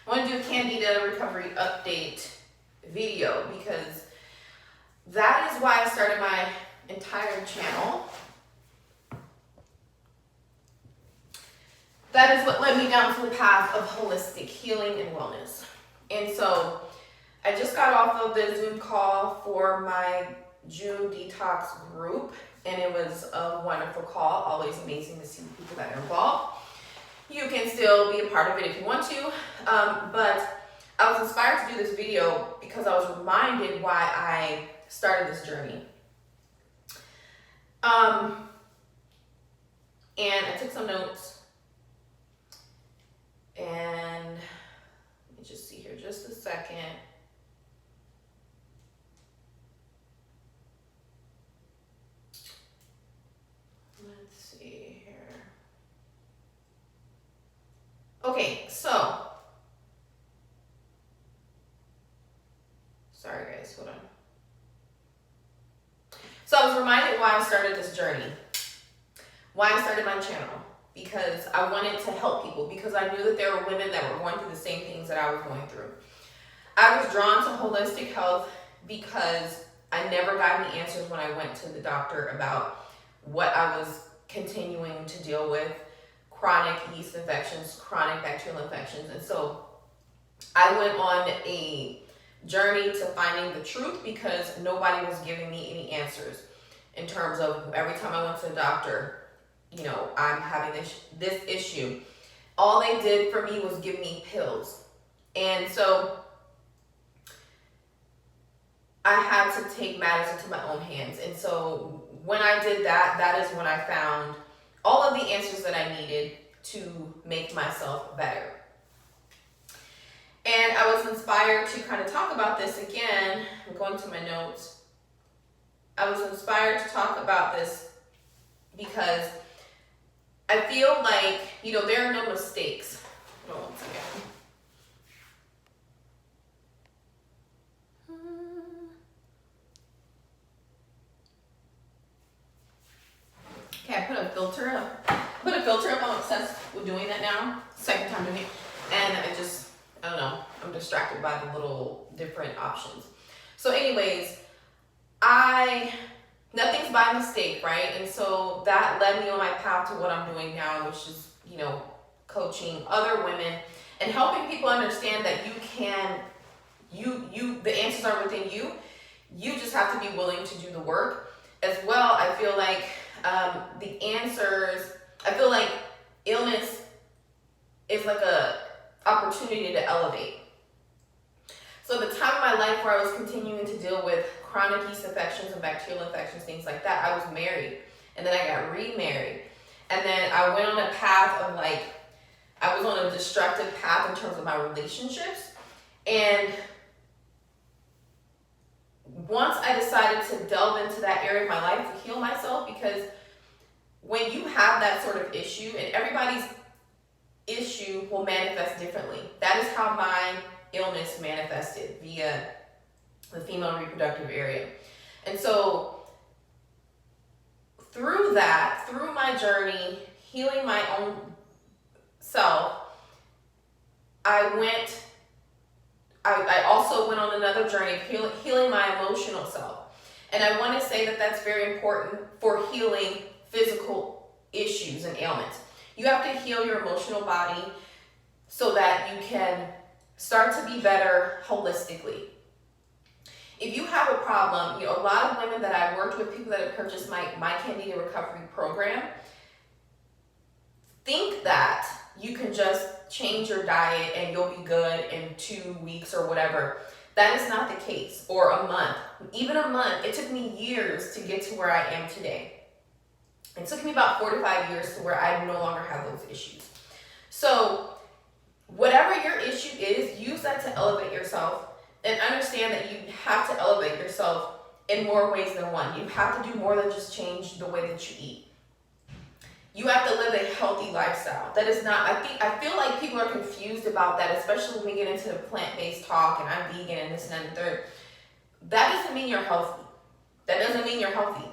I want to do a Candida recovery update video because that is why I started my entire channel. That is what led me down to the path of holistic healing and wellness. And so I just got off of the Zoom call for my June detox group, and it was a wonderful call. Always amazing to see the people that are involved. You can still be a part of it if you want to, but I was inspired to do this video because I was reminded why I started this journey. And I took some notes, and let me just see here just a second. Let's see here. Okay, so, sorry guys, hold on. So I was reminded why I started this journey, why I started my channel, because I wanted to help people, because I knew that there were women that were going through the same things that I was going through. I was drawn to holistic health because I never got any answers when I went to the doctor about what I was continuing to deal with. Chronic yeast infections, chronic bacterial infections. And so I went on a journey to finding the truth because nobody was giving me any answers in terms of every time I went to the doctor, you know, I'm having this issue. All they did for me was give me pills. And so I had to take matters into my own hands. And so when I did that, that is when I found all of the answers that I needed to make myself better. And I was inspired to kind of talk about this again. I'm going to my notes. I was inspired to talk about this because I feel like, you know, there are no mistakes. Hold on one second. Okay, I put a filter up. I'm obsessed with doing that now. Second time doing it. And I don't know, I'm distracted by the little different options. So anyways, nothing's by mistake, right? And so that led me on my path to what I'm doing now, which is, you know, coaching other women and helping people understand that the answers are within you. You just have to be willing to do the work. As well, I feel like the answers, I feel like illness is like a opportunity to elevate. So the time of my life where I was continuing to deal with chronic yeast infections and bacterial infections, things like that, I was married, and then I got remarried, and then I went on a path of I was on a destructive path in terms of my relationships. And once I decided to delve into that area of my life to heal myself, because when you have that sort of issue, and everybody's issue will manifest differently. That is how my illness manifested, via the female reproductive area. And so through my journey, healing my own self, I also went on another journey of healing my emotional self. And I want to say that that's very important for healing physical issues and ailments. You have to heal your emotional body so that you can start to be better holistically. If you have a problem, you know, a lot of women that I've worked with, people that have purchased my Candida recovery program, think that you can just change your diet and you'll be good in 2 weeks or whatever. That is not the case. Or a month. Even a month. It took me years to get to where I am today. It took me about 4 to 5 years to where I no longer have those issues. So whatever your issue is, use that to elevate yourself, and understand that you have to elevate yourself in more ways than one. You have to do more than just change the way that you eat. You have to live a healthy lifestyle. That is not, I feel like people are confused about that, especially when we get into the plant-based talk and I'm vegan and this and that and the third. That doesn't mean you're healthy. That doesn't mean you're healthy.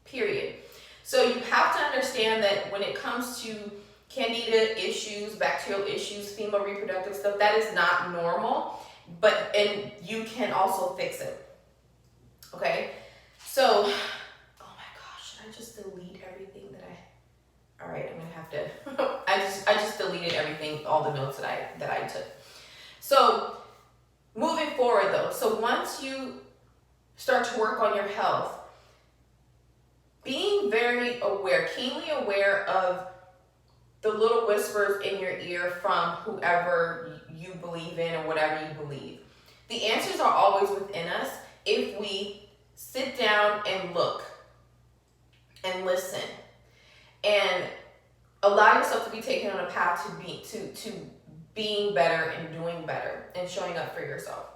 Period. So you have to understand that when it comes to Candida issues, bacterial issues, female reproductive stuff, that is not normal, and you can also fix it. Okay, so, oh my gosh, should I just delete everything that all right, I'm gonna have to, I just deleted everything, all the notes that I took. So, moving forward though, so once you start to work on your health, being very aware, keenly aware of the little whispers in your ear from whoever you believe in or whatever you believe. The answers are always within us if we sit down and look and listen and allow yourself to be taken on a path to being better and doing better and showing up for yourself.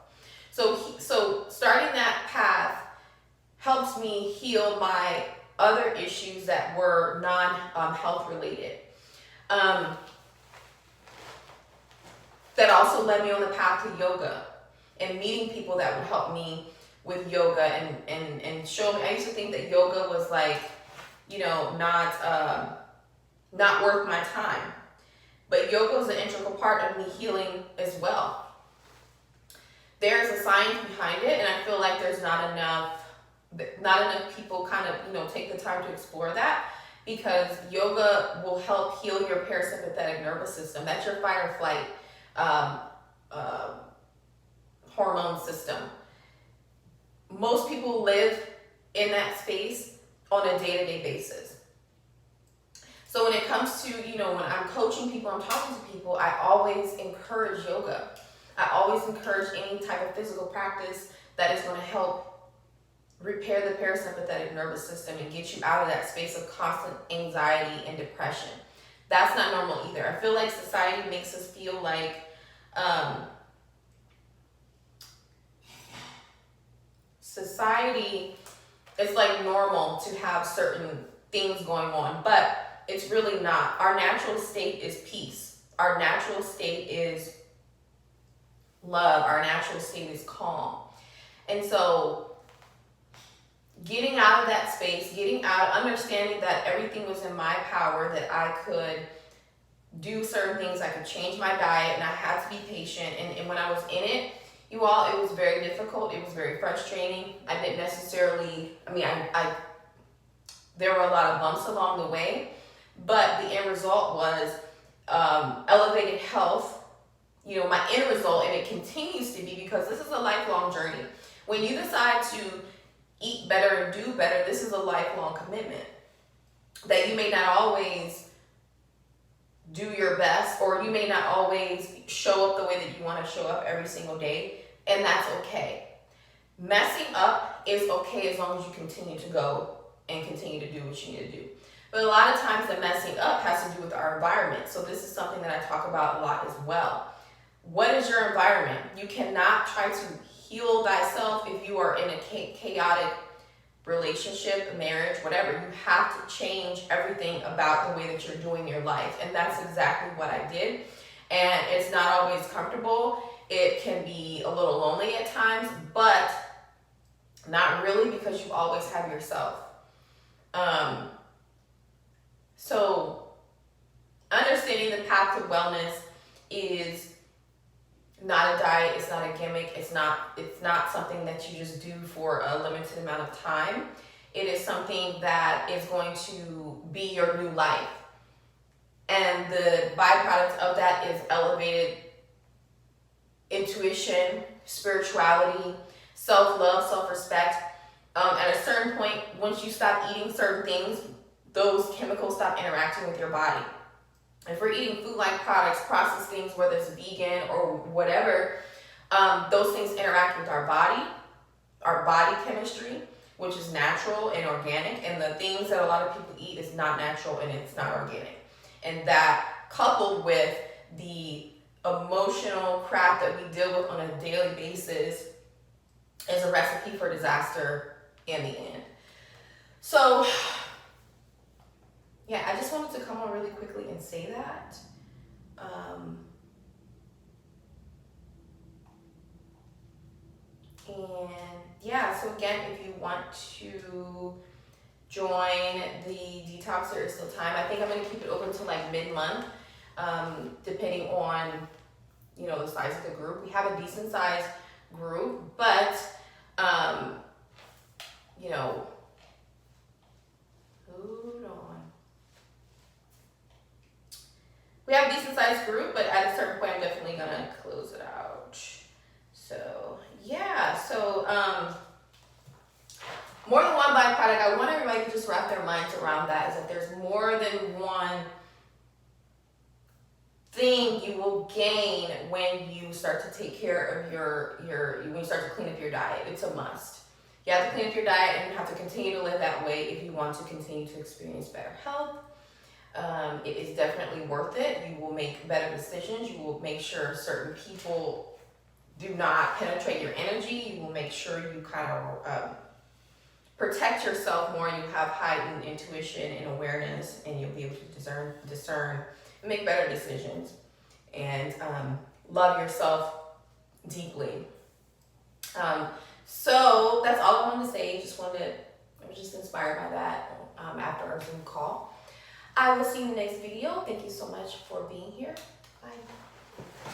So starting that path helps me heal my other issues that were non-health related. That also led me on the path to yoga and meeting people that would help me with yoga and show me. I used to think that yoga was like, not worth my time. But yoga is an integral part of me healing as well. There's a science behind it, and I feel like there's not enough people kind of, take the time to explore that, because yoga will help heal your parasympathetic nervous system. That's your fight or flight hormone system. Most people live in that space on a day-to-day basis. So when it comes to, when I'm coaching people, I'm talking to people, I always encourage yoga. I always encourage any type of physical practice that is going to help repair the parasympathetic nervous system and get you out of that space of constant anxiety and depression. That's not normal either. I feel like society makes us feel like society is like normal to have certain things going on, but it's really not. Our natural state is peace. Our natural state is love. Our natural state is calm. And so getting out of that space, understanding that everything was in my power, that I could do certain things, I could change my diet, and I had to be patient. And when I was in it, you all, it was very difficult. It was very frustrating. I didn't necessarily, there were a lot of bumps along the way, but the end result was elevated health, my end result, and it continues to be, because this is a lifelong journey. When you decide to eat better and do better, this is a lifelong commitment that you may not always do your best, or you may not always show up the way that you want to show up every single day, and that's okay. Messing up is okay as long as you continue to go and continue to do what you need to do. But a lot of times the messing up has to do with our environment. So this is something that I talk about a lot as well. What is your environment? You cannot try to heal thyself if you are in a chaotic relationship, marriage, whatever. You have to change everything about the way that you're doing your life. And that's exactly what I did. And it's not always comfortable. It can be a little lonely at times, but not really, because you always have yourself. So understanding the path to wellness is not a diet, it's not a gimmick, it's not something that you just do for a limited amount of time. It is something that is going to be your new life. And the byproduct of that is elevated intuition, spirituality, self-love, self-respect. At a certain point, once you stop eating certain things, those chemicals stop interacting with your body. If we're eating food-like products, processed things, whether it's vegan or whatever, those things interact with our body chemistry, which is natural and organic. And the things that a lot of people eat is not natural and it's not organic. And that, coupled with the emotional crap that we deal with on a daily basis, is a recipe for disaster in the end. So, yeah, I just wanted to come on really quickly and say that. And yeah, so again, if you want to join the detox, there is still time. I think I'm going to keep it open till like mid-month, depending on, you know, the size of the group. We have a decent sized group, but, you know, hold on. We have a decent sized group, but at a certain point, I'm definitely going to close it out. So, yeah. So, more than one byproduct. I want everybody to just wrap their minds around that, is that there's more than one thing you will gain when you start to take care of when you start to clean up your diet. It's a must. You have to clean up your diet, and you have to continue to live that way if you want to continue to experience better health. It is definitely worth it. You will make better decisions. You will make sure certain people do not penetrate your energy. You will make sure you kind of protect yourself more. You have heightened intuition and awareness, and you'll be able to discern and make better decisions, and love yourself deeply. So that's all I wanted to say. I was just inspired by that after our Zoom call. I will see you in the next video. Thank you so much for being here. Bye.